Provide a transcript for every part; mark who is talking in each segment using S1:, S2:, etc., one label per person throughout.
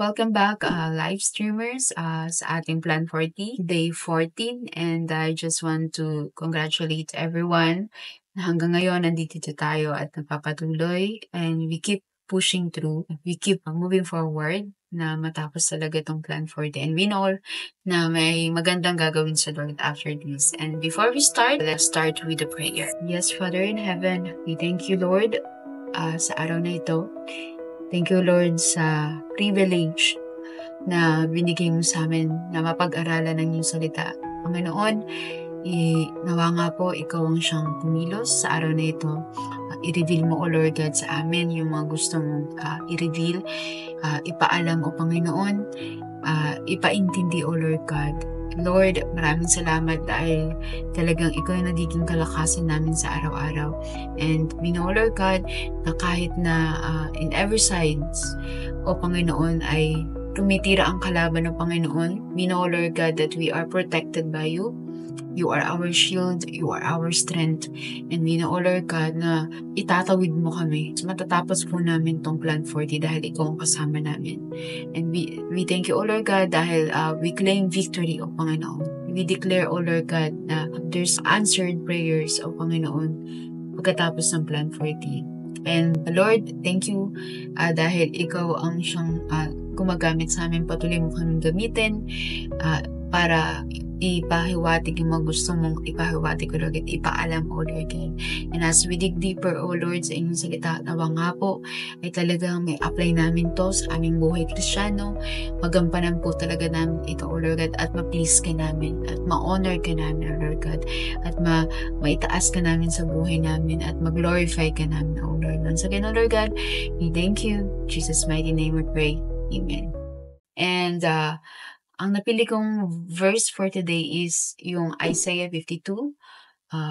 S1: welcome back live streamers sa ating Plan 40, Day 14. And I just want to congratulate everyone na hanggang ngayon nandito tayo at napapatuloy. And we keep pushing through, we keep moving forward na matapos talaga itong Plan 40. And we know na may magandang gagawin sa Lord after this. And before we start, let's start with the prayer. Yes, Father in heaven, we thank you, Lord, sa araw na ito. Thank you, Lord, sa privilege na binigay mo sa amin na mapag-aralan ng iyong salita. Panginoon, nawa nga po, ikaw ang siyang kumilos sa araw na ito. I-reveal mo, O Lord God, sa amin yung mga gusto mong i-reveal. Ipaalam, O Panginoon, ipaintindi, O Lord God. Lord, maraming salamat dahil talagang ikaw yung nagiging kalakasan namin sa araw-araw. And we know, Lord God, na kahit na in every sides, O Panginoon, ay tumitira ang kalaban ng Panginoon. We know, Lord God, that we are protected by you. You are our shield, you are our strength. And we know, Lord God, na itatawid mo kami. So, matatapos po namin tong Plan 40 dahil ikaw ang kasama namin. And we thank you, O Lord God, dahil we claim victory, O Panginoon. We declare, O Lord God, na there's answered prayers, O Panginoon, pagkatapos ng Plan 40. And Lord, thank you dahil ikaw ang siyang gumagamit sa amin. Patuloy mo kaming gamitin para ipahiwatig yung mga gusto mong ipahiwatig, O Lord, at ipaalam, O Lord God. And as we dig deeper, O Lord, sa inyong salita, nawa nga po ay talagang may apply namin to sa aming buhay Kristiyano. Magampanan po talaga namin ito, O Lord God, at ma-please ka namin, at ma-honor ka namin, O Lord God, at maitaas ka namin sa buhay namin, at mag-glorify ka namin, O Lord. Once again, O Lord God, we thank you. In Jesus' mighty name we pray. Amen. And ang napili kong verse for today is yung Isaiah 52,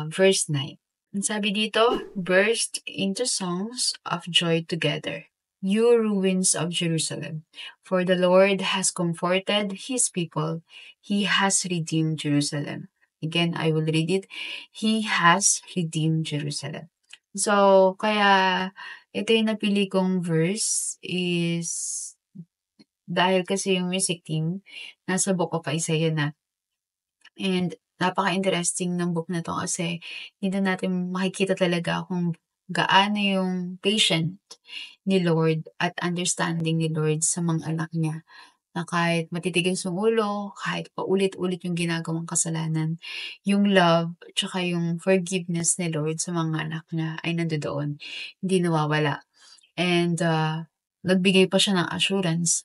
S1: verse 9. Ang sabi dito, burst into songs of joy together, you ruins of Jerusalem. For the Lord has comforted His people. He has redeemed Jerusalem. Again, I will read it. He has redeemed Jerusalem. So, kaya ito yung napili kong verse is dahil kasi yung music team, nasa book of Isaiah na. And napaka-interesting ng book na to kasi dito natin makikita talaga kung gaano yung patient ni Lord at understanding ni Lord sa mga anak niya. Na kahit matitigas yung ulo, kahit paulit-ulit yung ginagawang kasalanan, yung love, tsaka yung forgiveness ni Lord sa mga anak niya ay nandoon. Hindi nawawala. And nagbigay pa siya ng assurance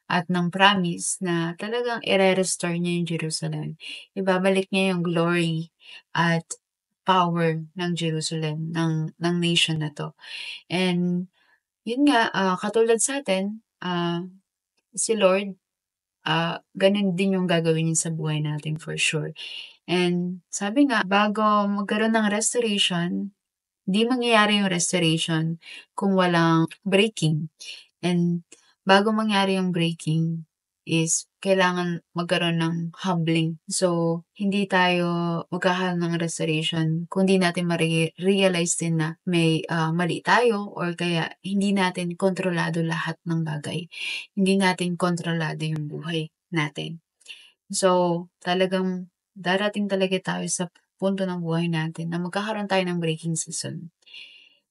S1: at ng promise na talagang i-restore niya yung Jerusalem. Ibabalik niya yung glory at power ng Jerusalem, ng nation na to. And yun nga, katulad sa atin, si Lord, ganun din yung gagawin niya sa buhay natin for sure. And sabi nga, bago magkaroon ng restoration, di mangyayari yung restoration kung walang breaking. And bago mangyari yung breaking is kailangan magkaroon ng humbling. So, hindi tayo magkakaroon ng restoration kung di natin ma-realize din na may mali tayo or kaya hindi natin kontrolado lahat ng bagay. Hindi natin kontrolado yung buhay natin. So, talagang darating talaga tayo sa punto ng buhay natin na magkakaroon tayo ng breaking season.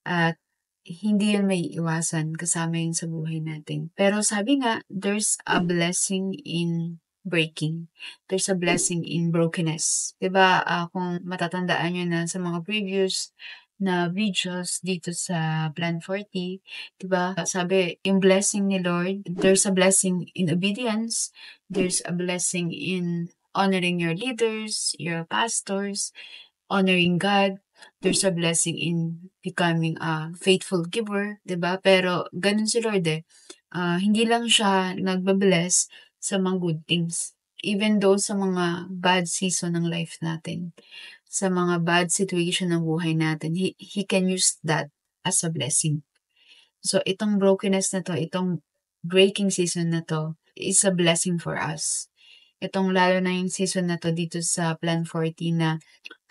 S1: At hindi yun may iwasan, kasama yun sa buhay natin. Pero sabi nga, there's a blessing in breaking. There's a blessing in brokenness. Diba, kung matatandaan nyo na sa mga previous na videos dito sa Plan 40, diba, sabi, yung blessing ni Lord, there's a blessing in obedience, there's a blessing in honoring your leaders, your pastors, honoring God, there's a blessing in becoming a faithful giver, 'di ba? Pero ganun si Lord hindi lang siya nagba-bless sa mga good things. Even though sa mga bad season ng life natin, sa mga bad situation ng buhay natin, He can use that as a blessing. So, itong brokenness na to, itong breaking season na to, is a blessing for us. Itong lalo na yung season na to dito sa Plan 40 na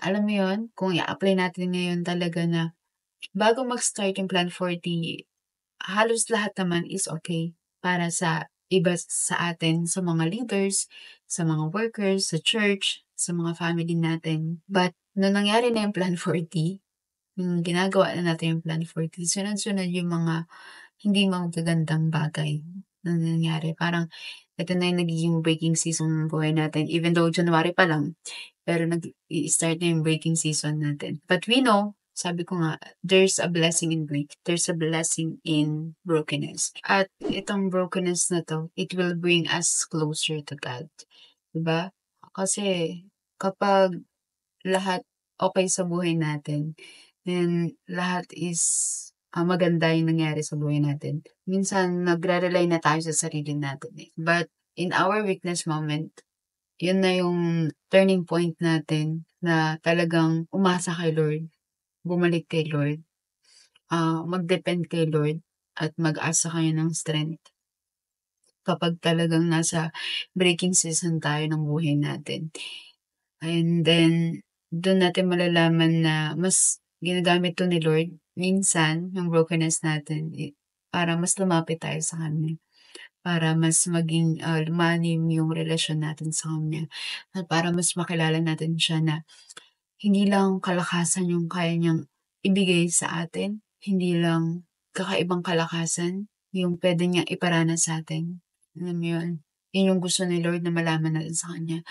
S1: alam mo yun, kung i-apply natin ngayon talaga na bago mag-start yung Plan 40, halos lahat naman is okay para sa iba sa atin, sa mga leaders, sa mga workers, sa church, sa mga family natin. But nung nangyari na yung Plan 40, nung ginagawa na natin yung Plan 40, sunod-sunod yung mga hindi magagandang bagay na nangyari. Parang ito na yung nagiging breaking season ng buhay natin even though January pa lang, pero nag-i-start na yung breaking season natin. But we know, sabi ko nga, there's a blessing in break. There's a blessing in brokenness. At itong brokenness na to, it will bring us closer to God. Diba? Kasi kapag lahat okay sa buhay natin, then lahat is maganda yung nangyari sa buhay natin. Minsan nagre-rely na tayo sa sarili natin, eh. But in our weakness moment, yun na yung turning point natin na talagang umasa kay Lord, bumalik kay Lord, mag-depend kay Lord at mag-asa kayo ng strength kapag talagang nasa breaking season tayo ng buhay natin. And then, dun natin malalaman na mas ginagamit 'to ni Lord minsan, yung brokenness natin, para mas lumapit tayo sa Kanya, para mas maging, lumalim yung relasyon natin sa Kanya, at para mas makilala natin siya na hindi lang kalakasan yung kaya niyang ibigay sa atin, hindi lang kakaibang kalakasan yung puwede niyang iparana sa'tin, alam mo yun? Yun yung gusto ni Lord na malaman natin sa Kanya.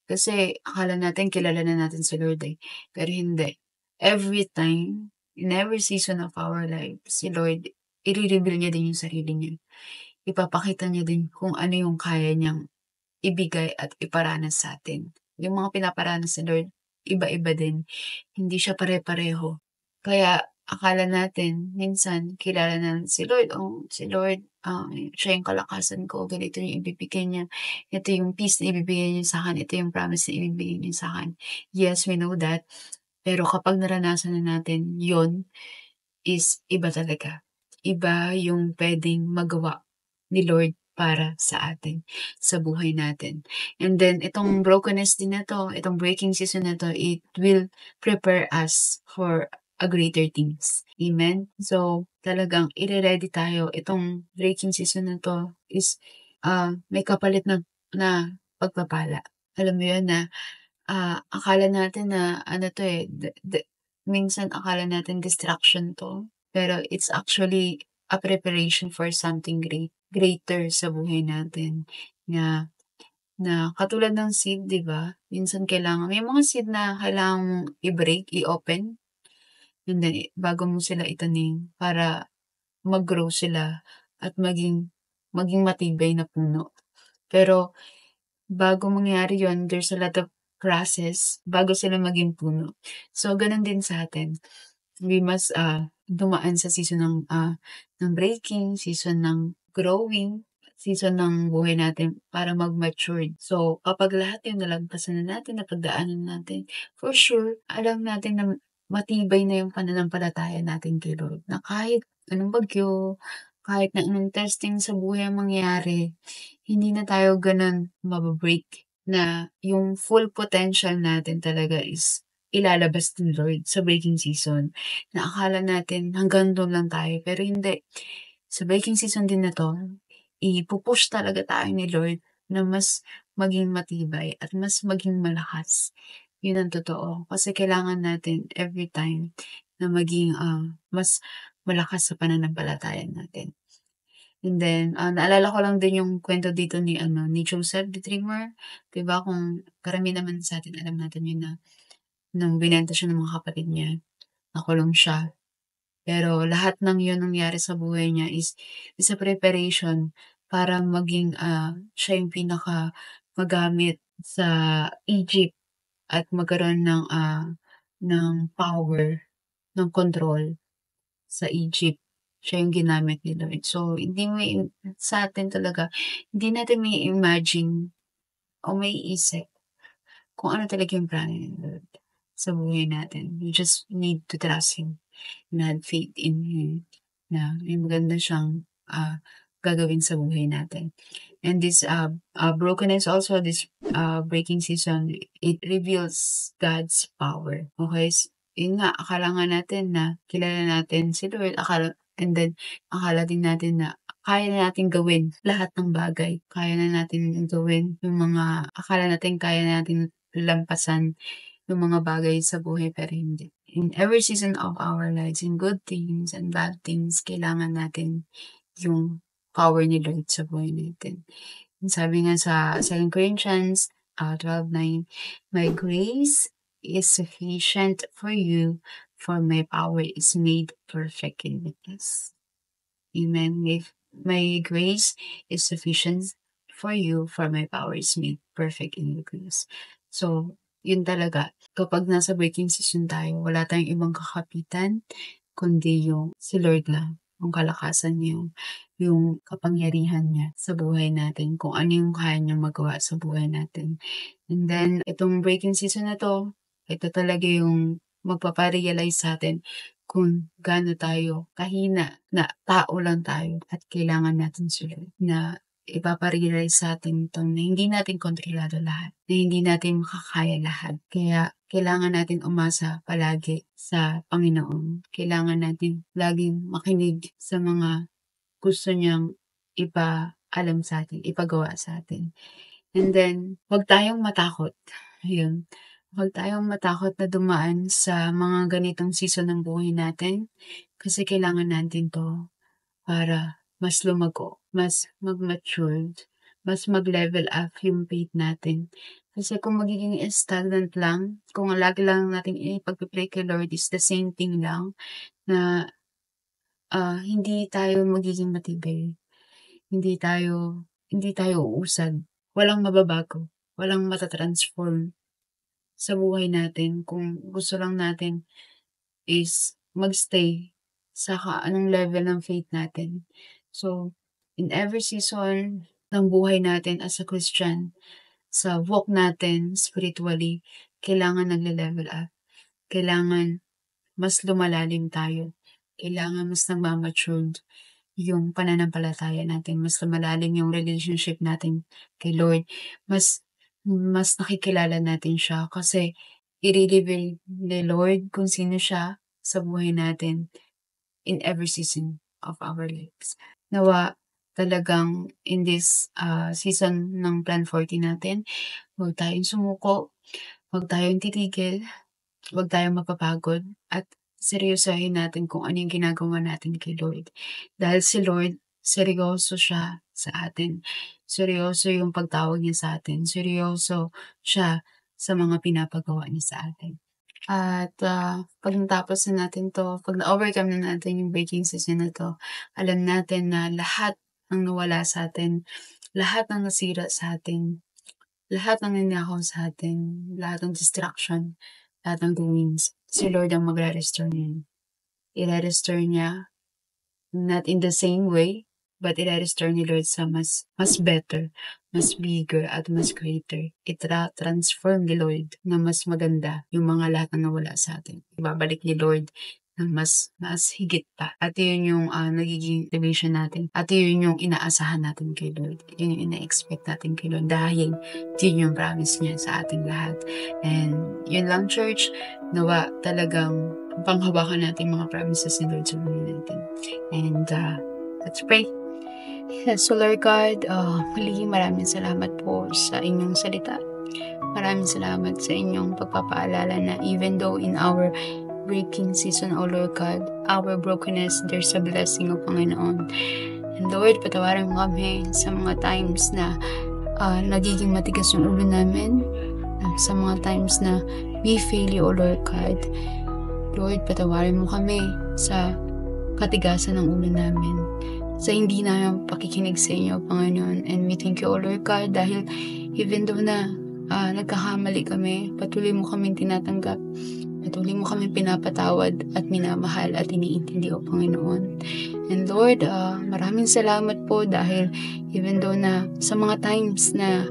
S1: Kasi akala natin kilala na natin si Lord, eh, pero hindi. Every time, in every season of our life, si Lord ire-reveal niya din yung sarili niya. Ipapakita niya din kung ano yung kaya niyang ibigay at iparanas sa'tin. Yung mga pinaparanas ni Lord, iba-iba din, hindi siya pare-pareho. Kaya akala natin minsan kilala na si Lord, "Oh, si Lord, siya yung kalakasan ko, ganito yung ibibigay niya, ito yung peace na ibibigay niya sa'kin, ito yung promise na ibibigay niya sa'kin." Yes, we know that, pero kapag naranasan na natin yun, is iba talaga. Iba yung puwedeng magawa ni Lord para sa atin, sa buhay natin. And then itong brokenness din na 'to, itong breaking season na 'to, it will prepare us for a greater things. Amen? So, talagang ire-ready tayo. Itong breaking season na 'to is, may kapalit na pagpapala. Alam mo yun na, akala natin na ano 'to, eh, minsan akala natin distraction 'to, pero it's actually a preparation for something greater sa buhay natin na na katulad ng seed, 'di ba? Minsan kailangan may mga seed na kailangan mong i-break, i-open, and then bago mo sila itanim para mag-grow sila at maging matibay na puno. Pero bago mangyari yon, there's a lot of process bago sila maging puno. So, gano'n din sa'tin. We must, dumaan sa season ng breaking, season ng growing, season ng buhay natin para mag-matured. So, kapag lahat yun nalagpasan na natin, napagdaanan natin, for sure, alam natin na matibay na yung pananampalataya natin kay Lord, na kahit anong bagyo, kahit na anong testing sa buhay ang mangyari, hindi na tayo gano'n na yung full potential natin talaga is ilalabas ni Lord sa breaking season, na akala natin hanggang dun lang tayo, pero hindi. Sa breaking season din na 'to, ipu-push talaga tayo ni Lord na mas maging matibay at mas maging malakas. Yun ang totoo, kasi kailangan natin every time na maging, mas malakas sa pananampalataya natin. And then, naalala ko lang din yung kwento dito ni ano, ni Joseph the Dreamer, 'di ba, kung karamihan naman sa'tin alam natin yun na nung binenta siya ng mga kapatid niya, nakulong siya. Pero lahat ng yun nangyari sa buhay niya is a preparation para maging, siya yung pinakamagamit sa Egypt at magkaroon ng power, ng control sa Egypt. Siya yung ginamit ni Lord. So, hindi mo sa'tin talaga, hindi natin mai-imagine o maiisip kung ano talaga yung plano ni Lord sa buhay natin. We just need to trust Him and have faith in Him na may maganda siyang, gagawin sa buhay natin. And this, brokenness also, this, breaking season, it reveals God's power. Okay? Yun nga, akala nga natin na kilala natin si Lord, and then akala din natin na kaya na nating gawin lahat ng bagay. Kaya na natin gawin yung mga akala natin kaya natin lampasan yung mga bagay sa buhay pero hindi. In every season of our lives, in good things and bad things, kailangan natin yung power ni Lord sa buhay natin. Sabi nga sa 2 Corinthians 12:9, "My grace is sufficient for you, for my power is made perfect in weakness." Amen. If my grace is sufficient for you, for my power is made perfect in weakness. So, yun talaga. Kapag nasa breaking season tayo, wala tayong ibang kakapitan, kundi yung si Lord lang. Yung kalakasan niya, yung kapangyarihan niya sa buhay natin, kung ano yung kaya niya magawa sa buhay natin. And then, itong breaking season na to, ito talaga yung magpaparealize sa atin kung gaano tayo kahina na tao lang tayo at kailangan natin sila na ipaparealize sa atin ito na hindi natin kontrolado lahat, na hindi natin makakaya lahat. Kaya kailangan natin umasa palagi sa Panginoon. Kailangan natin laging makinig sa mga gusto niyang ipaalam sa atin, ipagawa sa atin. And then, huwag tayong matakot. Ayun. Huwag tayong matakot na dumaan sa mga ganitong season ng buhay natin kasi kailangan natin to para mas lumago, mas mag-matured, mas mag-level up yung faith natin. Kasi kung magiging stagnant lang, kung lagi lang natin ipag-pray kay Lord is the same thing lang, na hindi tayo magiging matibay. Hindi tayo uusad. Walang mababago. Walang matatransform sa buhay natin kung gusto lang natin is magstay sa anong level ng faith natin. So, in every season ng buhay natin as a Christian, sa walk natin spiritually, kailangan nagle-level up. Kailangan mas lumalalim tayo. Kailangan mas nagmamature yung pananampalataya natin. Mas lumalalim yung relationship natin kay Lord. Mas nakikilala natin siya kasi i-reveal ni Lord kung sino siya sa buhay natin in every season of our lives. Nawa talagang in this season ng Plan 40 natin, huwag tayong sumuko, huwag tayong titigil, huwag tayong mapapagod, at seryosohin natin kung ano yung ginagawa natin kay Lord. Dahil si Lord, seryoso siya sa atin. Seryoso yung pagtawag niya sa atin. Seryoso siya sa mga pinapagawa niya sa atin. At pag natapos na natin to, pag na-overcome na natin yung breaking season na to, alam natin na lahat ng nawala sa atin, lahat ng nasira sa atin, lahat ng ninakaw sa atin, lahat ng distraction, lahat ng ruins, si Lord ang magre-restore niya. I-restore niya, not in the same way, but i-restore ni Lord sa mas better, mas bigger, at mas greater. Transform ni Lord na mas maganda yung mga lahat na nawala sa atin. Ibabalik ni Lord na mas higit pa. At yun yung nagiging motivation natin. At yun yung inaasahan natin kay Lord. Yun yung ina-expect natin kay Lord. Dahil yun yung promise niya sa ating lahat. And yun lang, church. Nawa talagang panghawakan natin mga promises ni Lord sa buhay natin. And let's pray. So Lord God, muli maraming salamat po sa inyong salita. Maraming salamat sa inyong pagpapaalala na even though in our breaking season, O Lord God, our brokenness, there's a blessing, O Panginoon. And Lord, patawarin mo kami sa mga times na nagiging matigas yung ulo namin, sa mga times na we fail you, O Lord God. Lord, patawarin mo kami sa katigasan ng ulo namin, sa hindi namin pakikinig sa inyo, Panginoon. And we thank you, O Lord God, dahil even though na nagkakamali kami, patuloy mo kaming tinatanggap, patuloy mo kaming pinapatawad at minamahal at iniintindi, O Panginoon. And Lord, maraming salamat po dahil even though na sa mga times na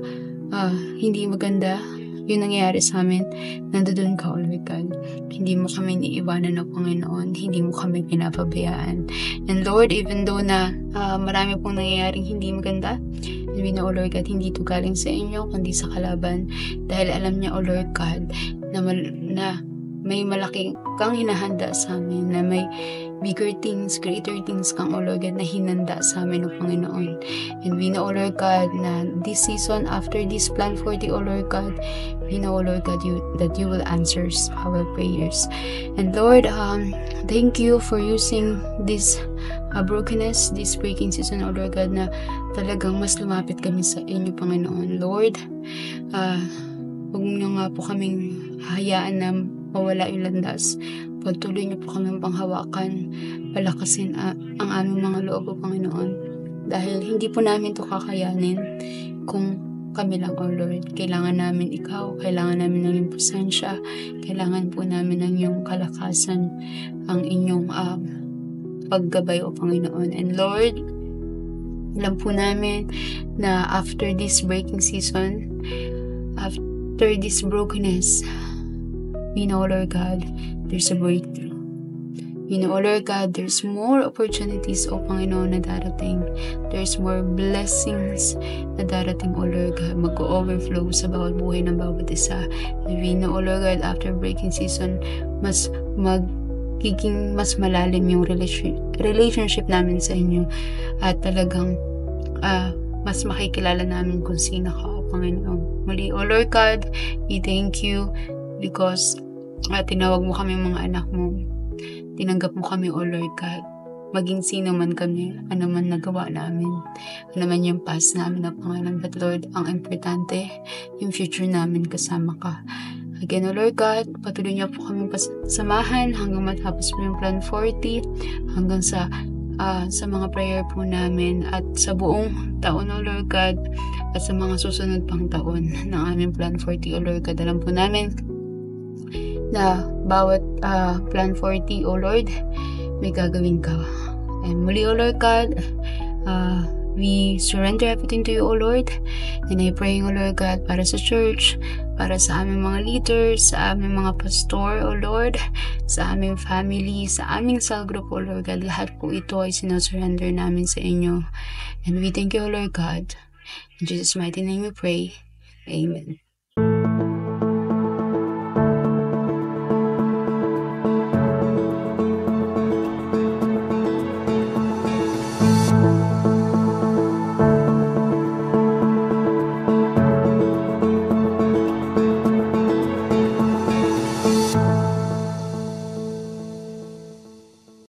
S1: hindi maganda yung nangyayari sa amin, nandoon ka, O Lord God. Hindi mo kami niiwanan, O Panginoon. Hindi mo kami pinapabayaan. And Lord, even though na marami pong nangyayaring hindi maganda, and we know, O Lord God, hindi ito galing sa inyo, kundi sa kalaban. Dahil alam niya, O Lord God, na
S2: may malaking kang hinahanda sa amin, na may bigger things, greater things kang, O Lord God, na hinanda sa amin, O Panginoon. And we know, O Lord God, na this season, after this Plan 40, O Lord God, we know, O Lord God, that you will answer our prayers. And Lord, thank you for using this brokenness, this breaking season, O Lord God, na talagang mas lumapit kami sa inyo, Panginoon. Lord, huwag niyo nga po kaming hayaan na mawala yung landas. Pagtuloy niyo po kaming panghawakan, palakasin ang aming mga loob, O Panginoon. Dahil hindi po namin to kakayanin kung kami lang, O Lord. Kailangan namin ikaw, kailangan namin ng iyong presensya, kailangan po namin ng iyong kalakasan, ang inyong paggabay, O Panginoon. And Lord, alam po namin na after this breaking season, after this brokenness, we know, Lord God, there's a breakthrough. We know, Lord God, there's more opportunities, O Panginoon, na darating. There's more blessings na darating, O Lord God, mag-overflow sa bawat buhay ng bawat isa. And we know, Lord God, after breaking season, magiging mas malalim yung relationship namin sa inyo. At talagang mas makikilala namin kung sino ka, O Panginoon. Muli, O Lord God, we thank you because tinawag mo kami mga anak mo. Tinanggap mo kami, O Lord God. Maging sino man kami, ano man nagawa namin, ano man yung past namin, O Panginoon. But Lord, ang importante, yung future namin kasama ka. Again, O Lord God, patuloy niyo po kami samahan hanggang matapos po yung Plan 40, hanggang sa mga prayer po namin at sa buong taon, O Lord God, at sa mga susunod pang taon ng aming Plan 40, O Lord God. Alam po namin na bawat Plan 40, O Lord, may gagawin ka. And muli, O Lord God, we surrender everything to you, O Lord. And I pray, O Lord God, para sa church, para sa aming mga leaders, sa aming mga pastor, O Lord, sa aming family, sa aming cell group, O Lord God. Lahat po ito ay sinasurrender namin sa inyo. And we thank you, O Lord God. In Jesus' mighty name we pray. Amen.